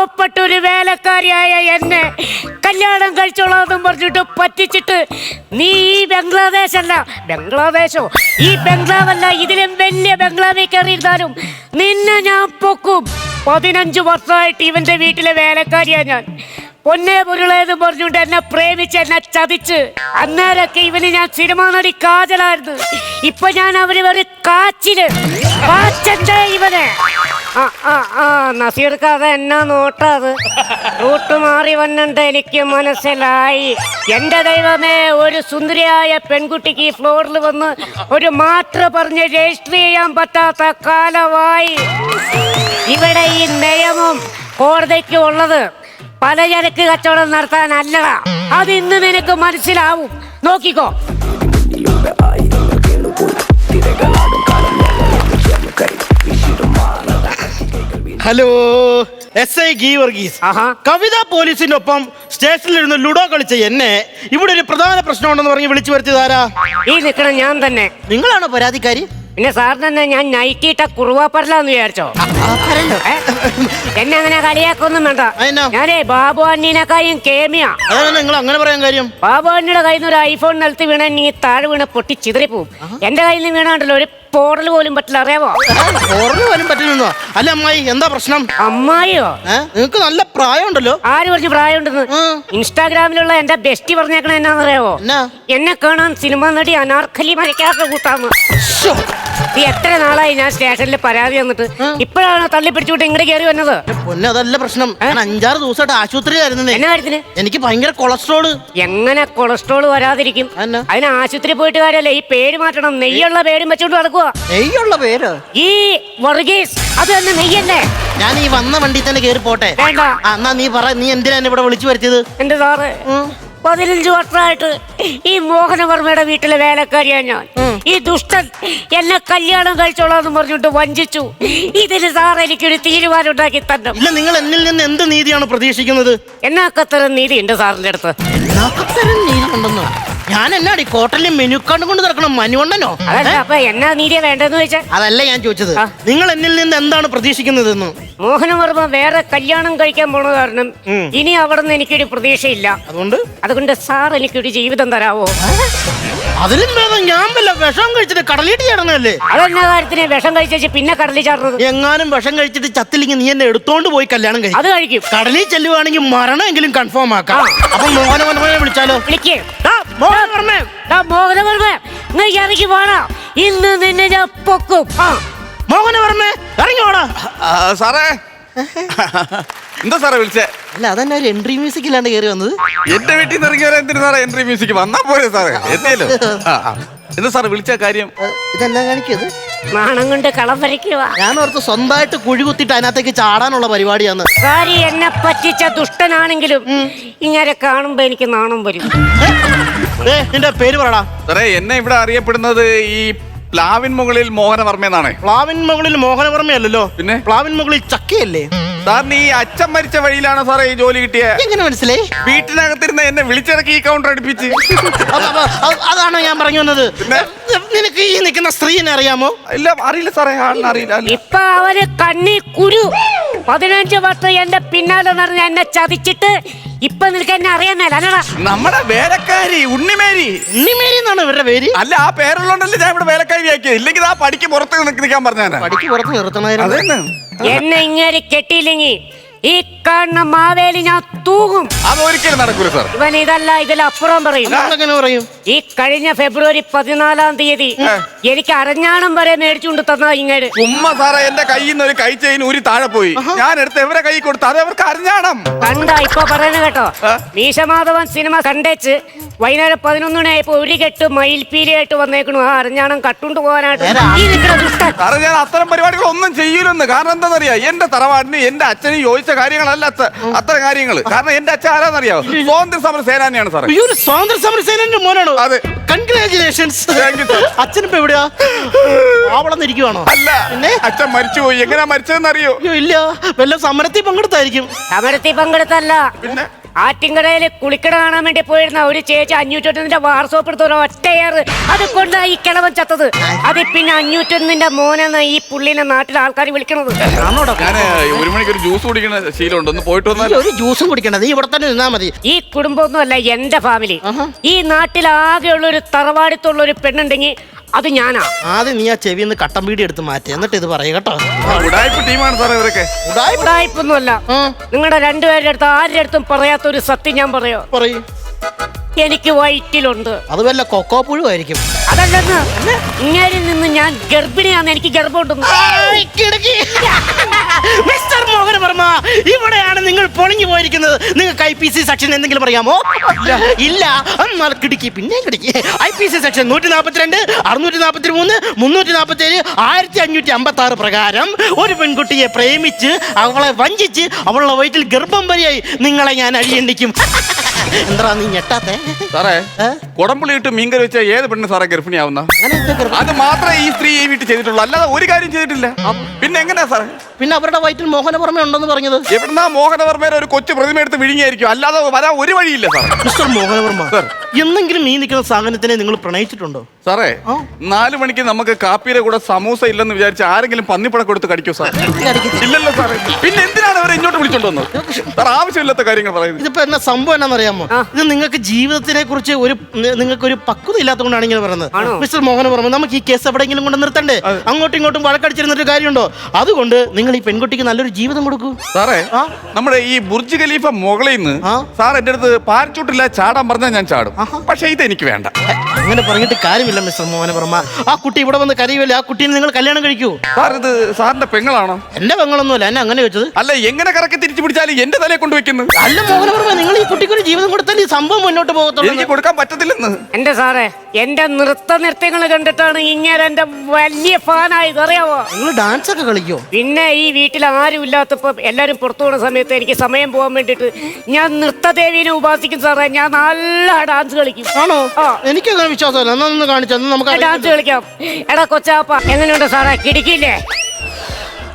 ൊരു വേലക്കാരിയായ എന്നെ കല്യാണം കഴിച്ചോളാന്നും പറഞ്ഞിട്ട് പറ്റിച്ചിട്ട് നീ ഈ ബംഗ്ലാദേശോ ഈ ബംഗ്ലാവല്ല ഇതിലും വലിയ ബംഗ്ലാവിൽ കയറിയിരുന്നാലും നിന്നെ ഞാൻ പൊക്കും. 15 വർഷമായിട്ട് ഇവന്റെ വീട്ടിലെ വേലക്കാരിയാ ഞാൻ. പൊന്നെ പൊരുളേന്ന് പറഞ്ഞുകൊണ്ട് എന്നെ പ്രേമിച്ച് എന്നെ ചതിച്ച് അന്നേരൊക്കെ ഇവന് ഞാൻ സിനിമ നടി കാജലായിരുന്നു. ഇപ്പൊ ഞാൻ അവര് ഒരു കാച്ചന്റെ ഇവനെ നസീർക്കാതെ എന്നാ നോട്ടാത് റൂട്ട് മാറി വന്നിട്ട് എനിക്ക് മനസ്സിലായി. എന്റെ ദൈവമേ, ഒരു സുന്ദരിയായ പെൺകുട്ടിക്ക് ഈ ഫ്ലോറിൽ വന്ന് ഒരു മാത്ര പറഞ്ഞ് രജിസ്റ്റർ ചെയ്യാൻ പറ്റാത്ത കാലമായി. ഇവിടെ ഈ നിയമം കോടതിക്ക് ഉള്ളത് പലചരക്ക് കച്ചവടം നടത്താനല്ലടാ. അത് ഇന്ന് നിനക്ക് മനസ്സിലാവും. നോക്കിക്കോ. ഹലോ, എസ് ഐ ഗീ വർഗീസ്. കവിത പോലീസിനൊപ്പം സ്റ്റേഷനിലിരുന്ന് ലുഡോ കളിച്ച എന്നെ ഇവിടെ ഒരു പ്രധാന പ്രശ്നമുണ്ടെന്ന് പറഞ്ഞ് വിളിച്ചു വരുത്തിയതാരാ? ഈ നിൽക്കണം ഞാൻ തന്നെ. നിങ്ങളാണോ പരാതിക്കാരി? പിന്നെ സാറിന് തന്നെ ഞാൻ നൈറ്റിട്ട കുറുവാപ്പറലാന്ന് വിചാരിച്ചോ? എന്നെ അങ്ങനെ കളിയാക്കൊന്നും വേണ്ട. ഞാനേ ബാബു അണ്ണീനെക്കായും കേമിയാ. അതാണ് നിങ്ങൾ അങ്ങനെ പറയാൻ കാര്യം? ബാബു അണ്ണിയുടെ കയ്യിൽ നിന്ന് ഒരു ഐഫോൺ നിലത്ത് വീണ നീ താഴെ വീണ് പൊട്ടി ചിതറിപ്പോവും. എന്റെ കയ്യിൽ നിന്ന് വീണാണ്ടല്ലോ ഒരു പോറൽ പോലും പറ്റില്ല. അറിയാവോ? പോറൽ പോലും പറ്റില്ലെന്നോ? അല്ല അമ്മായി, എന്താ പ്രശ്നം? അമ്മായിയോ? നിങ്ങക്ക് നല്ല പ്രായമുണ്ടല്ലോ. ആര് പറഞ്ഞു പ്രായമുണ്ടെന്ന്? ഇൻസ്റ്റാഗ്രാമിലുള്ള എന്റെ ബെസ്റ്റി പറഞ്ഞേക്കണ എന്നാന്നറിയാവോ? എന്നെ കാണാൻ സിനിമ നടി അനാർക്കലി മരക്കാത്ത കൂട്ടാന്ന്. ഈ എത്ര നാളായി ഞാൻ സ്റ്റേഷനിൽ പരാതി വന്നിട്ട് ഇപ്പോഴാണ് തള്ളി പിടിച്ചുവിട്ട് ഇങ്ങോട്ട് കയറി വന്നത്. പൊന്നെ, അതല്ല പ്രശ്നം. 5-6 ദിവസമായിട്ട് ആശുപത്രിയിലായിരുന്നേ. എന്നാ കാര്യത്തിന്? എനിക്ക് ഭയങ്കര കൊളസ്ട്രോള്. എങ്ങനെ കൊളസ്ട്രോൾ വരാതിരിക്കും? അതിന് ആശുപത്രി പോയിട്ട് കാര്യമല്ല, ഈ പേര് മാറ്റണം. നെയ്യുള്ള പേരും വെച്ചോണ്ട് നടക്കുക. നെയ്യുള്ള പേര്? ഈ വർഗീസ്. അത് തന്നെ നെയ്യല്ലേ? ഞാൻ ഈ വന്ന വണ്ടി തന്നെ കയറി പോട്ടെ? വേണ്ട. എന്നാ നീ പറ, നീ എന്തിനാ ഇവിടെ വിളിച്ചു വരുത്തിയത്? എന്റെ സാറ്, 15 വർഷമായിട്ട് ഈ മോഹനവർമ്മയുടെ വീട്ടിലെ വേലക്കാരിയാ ഞാൻ. ഈ ദുഷ്ടൻ എന്നെ കല്യാണം കഴിച്ചോളാന്ന് പറഞ്ഞിട്ട് വഞ്ചിച്ചു. ഇതിന് സാർ എനിക്കൊരു തീരുമാനം ഉണ്ടാക്കി തന്നെ. ഇല്ല, നിങ്ങൾ എന്നിൽ നിന്ന് എന്ത് നീതിയാണ് പ്രതീക്ഷിക്കുന്നത്? എന്നാക്കത്തരം നീതി ഉണ്ട് സാറിന്റെ അടുത്ത്? നീതി ഉണ്ടെന്നോ? ഞാൻ എന്നാടി കോട്ടലിൽ മെനു കാർഡ് കൊണ്ട് നടക്കണം മനുവണ്ണനോ? അതല്ല, അപ്പൊ എന്നാ നീതിയാ വേണ്ടെന്ന് വെച്ചാൽ? അതല്ല ഞാൻ ചോദിച്ചത്. നിങ്ങൾ എന്നിൽ നിന്ന് എന്താണ് പ്രതീക്ഷിക്കുന്നതെന്ന്? മോഹനവർമ്മ വേറെ കല്യാണം കഴിക്കാൻ പോണ കാരണം ഇനി അവിടെ നിന്ന് എനിക്കൊരു പ്രതീക്ഷയില്ല. അതുകൊണ്ട് സാർ എനിക്കൊരു ജീവിതം തരാവോ? അതിലും ഭേദം ഞാൻ വല്ല വിഷം കഴിച്ചിട്ട് കടലിട്ട് ചാടണല്ലേ. അതെന്നാ കാര്യത്തിന് വിഷം കഴിച്ചു പിന്നെ കടലിൽ ചാടുന്നത്? എങ്ങാനും വിഷം കഴിച്ചിട്ട് ചത്തില്ലെങ്കിൽ നീ എന്നെ എടുത്തോണ്ട് പോയി കല്യാണം കഴിക്കും. അത് കഴിക്കും. കടലിൽ ചെല്ലുവാണെങ്കിൽ മരണമെങ്കിലും കൺഫേം ആക്കാം. അപ്പൊ മോഹനവർമ്മയെ വിളിച്ചാലോ? വിളിക്ക്. മോഹനവർമ്മ, ഇറങ്ങി പോണ. ഇന്ന് നിന്നെ ഞാൻ പൊക്കും. മോഹനവർമ്മ, ഇറങ്ങി പോടാ. സാറേ, എന്താ സാറേ വിളിച്ചേ? അല്ല, അതന്നെ ഒരു എൻട്രി മ്യൂസിക് ഇല്ലാണ്ട് കയറി വന്നത്. എന്റെ വീട്ടിൽ നിന്ന് ഇറങ്ങിയാൽ എന്തിനു സാറേ എൻട്രി മ്യൂസിക്? വന്നാ പോരെ സാറേ, എത്തിയല്ലോ. എന്താ സാറേ വിളിച്ച കാര്യം? ഇതെല്ലാം കാണിക്കത് നാണം കൊണ്ട് കളം വരയ്ക്കുക. ഞാൻ ഓർത്ത് സ്വന്തമായിട്ട് കുഴി കുത്തിട്ട് അതിനകത്തേക്ക് ചാടാനുള്ള പരിപാടിയാണ്. കാര്യം എന്നെ പറ്റിച്ച ദുഷ്ടനാണെങ്കിലും ഇങ്ങനെ കാണുമ്പോ എനിക്ക് നാണം വരും. നിന്റെ പേര് പറടാ. സാറേ, എന്നെ ഇവിടെ അറിയപ്പെടുന്നത് ഈ പ്ലാവിൻ മുകളിൽ മോഹനവർമ്മ എന്നാണ്. പ്ലാവിൻ മുകളിൽ മോഹനവർമ്മയല്ലോ, പിന്നെ പ്ലാവിൻ മുകളിൽ ചക്കയല്ലേ? സാറിന് ഈ അച്ഛൻ മരിച്ച വഴിയിലാണ് സാറേ ഈ ജോലി കിട്ടിയത്. എങ്ങനെ മനസ്സിലായി? വീട്ടിനകത്തിരുന്ന് എന്നെ വിളിച്ചിറക്കി ഈ കൗണ്ടർ അടുപ്പിച്ച്. അതാണോ ഞാൻ പറഞ്ഞു വന്നത്? നിനക്ക് ഈ നിൽക്കുന്ന സ്ത്രീനെ അറിയാമോ? ഇല്ല, അറിയില്ല സാറേ, അറിയില്ല. ഇപ്പൊ അവര് കണ്ണി കുരു. 15 വർഷം എന്റെ പിന്നാലെ നടന്ന് എന്നെ ചതിച്ചിട്ട് ഇപ്പൊ നിനക്ക് എന്നെ അറിയാമല്ല? നമ്മുടെ വേലക്കാരി ഉണ്ണിമേരി. ഉണ്ണിമേരി എന്നാണ് ഇവരുടെ പേര്? അല്ല, ആ പേരുള്ളോണ്ടല്ലേ ഞാൻ ഇവിടെ വേലക്കാരി ആക്കിയത്. ഇല്ലെങ്കിൽ ആ പടിക്ക് പുറത്ത് നിൽക്കാൻ പറഞ്ഞാ. പടിക്ക് പുറത്ത് നിർത്തണമായിരുന്നു. എന്നെ ഇങ്ങനെ കെട്ടിയില്ലെങ്കിൽ ഈ കാണുന്ന മാവേലി ഞാൻ തൂകും. അതൊരിക്കലും നടക്കൂല സാർ. ഇവൻ ഇതല്ല, ഇതിലപ്പുറം പറയും. ഈ കഴിഞ്ഞ ഫെബ്രുവരി 14-ാം തീയതി എനിക്ക് അരഞ്ഞാണം വരെ മേടിച്ചുകൊണ്ട് തന്ന ഇങ്ങോട്ട്. ഉമ്മ സാറേ, എന്റെ കയ്യിൽ നിന്ന് ഒരു കൈ ചെയിൻ ഊരി താഴെ പോയി. ഞാൻ എടുത്ത് എവരെ കൈ കൊടുത്തു, അത് അവർക്ക് അരഞ്ഞാണം. കണ്ട ഇപ്പൊ പറയുന്നത് കേട്ടോ? മീശമാധവൻ സിനിമ കണ്ടേച്ച് വൈകുന്നേരം 11 മണിയായപ്പോ ഒരു കെട്ട് മയിൽപ്പീലിയായിട്ട് വന്നേക്കണു. ആ അരഞ്ഞാണം കട്ടുകൊണ്ട് പോകാനായിട്ട്. സാറേ, ഞാൻ അത്തരം പരിപാടികൾ ഒന്നും ചെയ്യൂലെന്ന്. കാരണം എന്താണെന്നറിയാ, എന്റെ തറവാടിന് എന്റെ അച്ഛന് യോജിച്ച കാര്യങ്ങളല്ല അത്തരം കാര്യങ്ങൾ. കാരണം എന്റെ അച്ഛൻ ആരാന്നറിയാവോ? സ്വാതന്ത്ര്യ സമര സേനാനിയാണ് സാറേ. സ്വാതന്ത്ര്യ സമര സേനാനിന്റെ മോനാണോ? അതെ. കൺഗ്രാചുലേഷൻസ്. അച്ഛനിപ്പോ എവിടെയാ? ആവളന്നിരിക്കുവാണോ? അല്ല, പിന്നെ അച്ഛൻ മരിച്ചുപോയി. എങ്ങനെയാ മരിച്ചതെന്ന് അറിയോ? അയ്യോ ഇല്ല, വല്ല സമരത്തിൽ പങ്കെടുത്തായിരിക്കും. സമരത്തിൽ പങ്കെടുത്തല്ല, പിന്നെ ആറ്റിങ്കടയിൽ കുളിക്കട കാണാൻ വേണ്ടി പോയിരുന്ന ഒരു ചേച്ചി 501 വാർസോപ്പ് എടുത്ത ഒരു ഒറ്റയേറ് അത് കൊണ്ട് ഈ കിളവൻ ചത്തത്. അത് പിന്നെ 501 മോനെന്ന് ഈ പുള്ളിനെ നാട്ടിലെ ആൾക്കാർ വിളിക്കണത്. ഞാൻ 1 മണിക്ക് ഒരു ജ്യൂസ് കുടിക്കുന്ന ശീലമുണ്ട്. ഒന്ന് പോയിട്ട് വന്നാൽ. ഒരു ജ്യൂസും കുടിക്കണ്ട, നീ ഇവിടെ തന്നെ നിന്നാ മതി. ഈ കുടുംബമൊന്നും അല്ല എന്റെ ഫാമിലി. ഈ നാട്ടിൽ ആകെയുള്ള ഒരു തറവാടിത്തുള്ള ഒരു പെണ്ണുണ്ടെങ്കിൽ അത് ഞാനാ. ആദ്യം നീ ആ ചെവിന്ന് കട്ടൻ പീടി എടുത്ത് മാറ്റി, എന്നിട്ട് ഇത് പറയ കേട്ടോ. ഉടായ്പ ടീമാണ് സാറേ ഇവരൊക്കെ. ഉടായ്പൊന്നുമല്ല. നിങ്ങളുടെ രണ്ടുപേരുടെ അടുത്ത് ആരുടെ അടുത്തും പറയാത്തൊരു സത്യം ഞാൻ പറയോ? പറയൂ. എനിക്ക് വയറ്റിലുണ്ട്. അത് വല്ല കൊക്കോ പുഴുവായിരിക്കും. അതല്ലെന്ന്, ഇങ്ങേരിൽ നിന്ന് ഞാൻ ഗർഭിണിയാന്ന്, എനിക്ക് ഗർഭമുണ്ടെന്ന്. മിസ്റ്റർ മോഹനവർമ്മ, ഇവിടെയാണ് നിങ്ങൾ പൊളിഞ്ഞു പോയിരിക്കുന്നത്. നിങ്ങൾക്ക് IPC സെക്ഷൻ എന്തെങ്കിലും അറിയാമോ? ഇല്ല. എന്നാൽ കിടക്കി, പിന്നെ കിടക്കി. IPC സെക്ഷൻ 142, 643, 347, 1556 പ്രകാരം ഒരു പെൺകുട്ടിയെ പ്രേമിച്ച് അവളെ വഞ്ചിച്ച് അവളുടെ വയറ്റിൽ ഗർഭം വരെയായി നിങ്ങളെ ഞാൻ അഴിയണ്ടിക്കും. എന്താ നീ ഞെട്ടാത്തെ? സാറേ, കുടംപുളിയിട്ട് മീൻകറി വെച്ച ഏത് പെണ്ണ് സാറേ ഗർഭിണിയാവുന്ന? അത് മാത്രമേ ഈ സ്ത്രീ ഈ വീട്ടിൽ ചെയ്തിട്ടുള്ളൂ, അല്ലാതെ ഒരു കാര്യം ചെയ്തിട്ടില്ല. പിന്നെ എങ്ങനെയാ സാറേ? പിന്നെ അവരുടെ വയറ്റിൽ മോഹനവർമ്മ ഉണ്ടെന്ന് പറഞ്ഞത്? എവിടുന്നാ മോഹനവർമ്മയുടെ ഒരു കൊച്ചു പ്രതിമ എടുത്ത് വിഴുങ്ങിയായിരിക്കും, അല്ലാതെ വരാൻ ഒരു വഴിയില്ല സാറേ. മിസ്റ്റർ മോഹനവർമ്മ, എന്തെങ്കിലും ഈ നിൽക്കുന്ന സാധനത്തിനെ നിങ്ങൾ പ്രണയിച്ചിട്ടുണ്ടോ? സാറേ, 4 മണിക്ക് നമുക്ക് കാപ്പിയുടെ കൂടെ സമൂസ ഇല്ലെന്ന് വിചാരിച്ച് ആരെങ്കിലും പന്നിപ്പടം കൊടുത്ത് കടിക്കോ സാർ? ഇല്ലല്ലോ സാറേ. പിന്നെ എന്തിനാണ് അവരെ ഇങ്ങോട്ട് വിളിച്ചോണ്ട് വന്നത്? സാർ ആവശ്യമില്ലാത്ത കാര്യങ്ങൾ പറയുന്നത്. ഇതിപ്പോ എന്നാ സംഭവം എന്നാണെന്നറിയാമോ? ഇത് നിങ്ങൾക്ക് ജീവിതത്തിനെ കുറിച്ച് നിങ്ങൾക്ക് ഒരു പക്വത ഇല്ലാത്തതുകൊണ്ടാണ് ഇങ്ങനെ പറയുന്നത്. മിസ്റ്റർ മോഹനവർമ്മ, നമുക്ക് ഈ കേസ് എവിടെയെങ്കിലും കൊണ്ട് നിർത്തണ്ടേ? അങ്ങോട്ടും ഇങ്ങോട്ടും വഴക്കടിച്ചിരുന്നിട്ട് കാര്യമുണ്ടോ? അതുകൊണ്ട് നിങ്ങൾ ഈ പെൺകുട്ടിക്ക് നല്ലൊരു ജീവിതം കൊടുക്കൂ. സാറേ, നമ്മുടെ ഈ ബുർജ് ഖലീഫ മുകളിൽ നിന്ന് സാർ എന്റെ അടുത്ത് പാരച്ചൂട്ടില്ല ചാടാൻ പറഞ്ഞാൽ ഞാൻ ചാടും. പക്ഷെ ഇത് എനിക്ക് വേണ്ട. അങ്ങനെ പറഞ്ഞിട്ട് കാര്യമില്ല മിസ്റ്റർ മോഹനവർമ്മ. ആ കുട്ടി ഇവിടെ വന്ന് കരയുമല്ലേ, ആ കുട്ടീനെ നിങ്ങൾ കല്യാണം കഴിക്കൂ. സാർ, ഇത് സാറിന്റെ പെങ്ങളാണോ? എന്റെ പെങ്ങളൊന്നുമല്ല, എന്നെ അങ്ങനെ വെച്ചത്. അല്ല, എങ്ങനെ കറക്കി തിരിച്ചു പിടിച്ചാലും എന്റെ തലയെ കൊണ്ട് വെക്കുന്നത്. അല്ല മോഹനവർമ്മ, നിങ്ങൾ ഈ കുട്ടിക്ക് ഒരു ജീവിതം കൊടുത്താൽ ഈ സംഭവം മുന്നോട്ട് പോകത്തുള്ളൂ. എനിക്ക് കൊടുക്കാൻ പറ്റത്തില്ലെന്ന്. എന്റെ സാറേ, എന്റെ നൃത്തങ്ങൾ കണ്ടിട്ടാണ് ഇങ്ങനെ എന്റെ വലിയ ഫാനായത്, അറിയാവോ? നിങ്ങൾ ഡാൻസ് ഒക്കെ കളിക്കോ? പിന്നെ ഈ വീട്ടിൽ ആരും ഇല്ലാത്തപ്പോ എല്ലാരും പുറത്തു പോകുന്ന സമയത്ത് എനിക്ക് സമയം പോകാൻ വേണ്ടിട്ട് ഞാൻ നൃത്തദേവീനെ ഉപാസിക്കും സാറേ. ഞാൻ നല്ല ഡാൻസ് കളിക്കും. ആണോ? എനിക്കങ്ങനെ വിശ്വാസമല്ല. എന്നൊന്ന് കാണിച്ചു നമുക്ക് ഡാൻസ് കളിക്കാം. എടാ കൊച്ചാപ്പ, എങ്ങനെയുണ്ട് സാറേ? കിടക്കില്ലേ?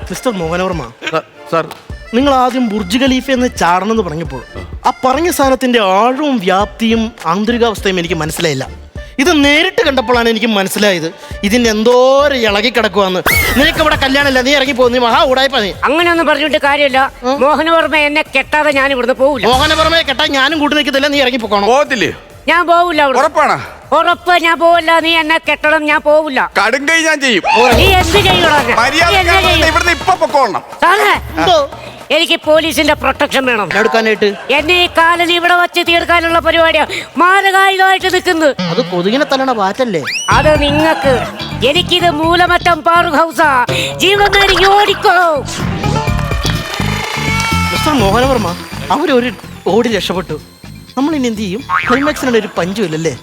മിസ്റ്റർ മോഹനവർമ്മ സാർ, നിങ്ങൾ ആദ്യം ബുർജ് ഖലീഫ എന്ന് ചാടണമെന്ന് പറഞ്ഞപ്പോൾ ആ പറഞ്ഞ സാധനത്തിന്റെ ആഴവും വ്യാപ്തിയും ആന്തരികാവസ്ഥയും എനിക്ക് മനസ്സിലായില്ല. ഇത് നേരിട്ട് കണ്ടപ്പോഴാണ് എനിക്ക് മനസ്സിലായത് ഇതിന്റെ എന്തോരം ഇളകി കിടക്കുവാന്ന്. നിനക്ക് ഇവിടെ കല്യാണമില്ല, നീ ഇറങ്ങി പോകുന്നു. മഹാ ഉടായ്പ നീ. അങ്ങനെയൊന്നും പറഞ്ഞിട്ട് കാര്യമില്ല. മോഹനവർമ്മ എന്നെ കെട്ടാതെ ഞാൻ ഇവിടുന്ന് പോവില്ല. മോഹനവർമ്മയെ കെട്ടാൻ ഞാനും കൂട്ടി നിൽക്കത്തില്ല. നീ ഇറങ്ങി പോകണം. പോകത്തില്ലേ? ഞാൻ പോവില്ല. ഉറപ്പാണ്? ഉറപ്പ്, ഞാൻ പോവില്ല. നീ എന്നെ കെട്ടണം, ഞാൻ പോവില്ല. കടുങ്കൈ ഞാൻ ചെയ്യും. നീ എന്ത് ചെയ്യണം? ഇവിടുന്ന് ഇപ്പൊ പൊക്കോളണം. സാറേ, എനിക്ക് പോലീസിന്റെ പ്രൊട്ടക്ഷൻ വേണം. എടുക്കാനായിട്ട് എന്നെ ഈ കാലം ഇവിടെ വച്ച് തീർക്കാനുള്ള പരിപാടിയാ മാരകായുധമായിട്ട് നിൽക്കുന്നത്. അത് കൊതുകിനെ തല്ലണ പാറ്റല്ലേ? അത് നിങ്ങക്ക്. എനിക്കിത് മൂലമറ്റം പാർക്ക് ഹൗസാ. ജീവൻ എനിക്ക് ഓടിക്കോ. മിസ്റ്റർ മോഹനവർമ്മ, അവരൊരു ഓടി രക്ഷപ്പെട്ടു. നമ്മൾ ഇനി എന്ത് ചെയ്യും? ക്ലൈമാക്സിനുള്ള ഒരു പഞ്ചുമില്ലല്ലേ?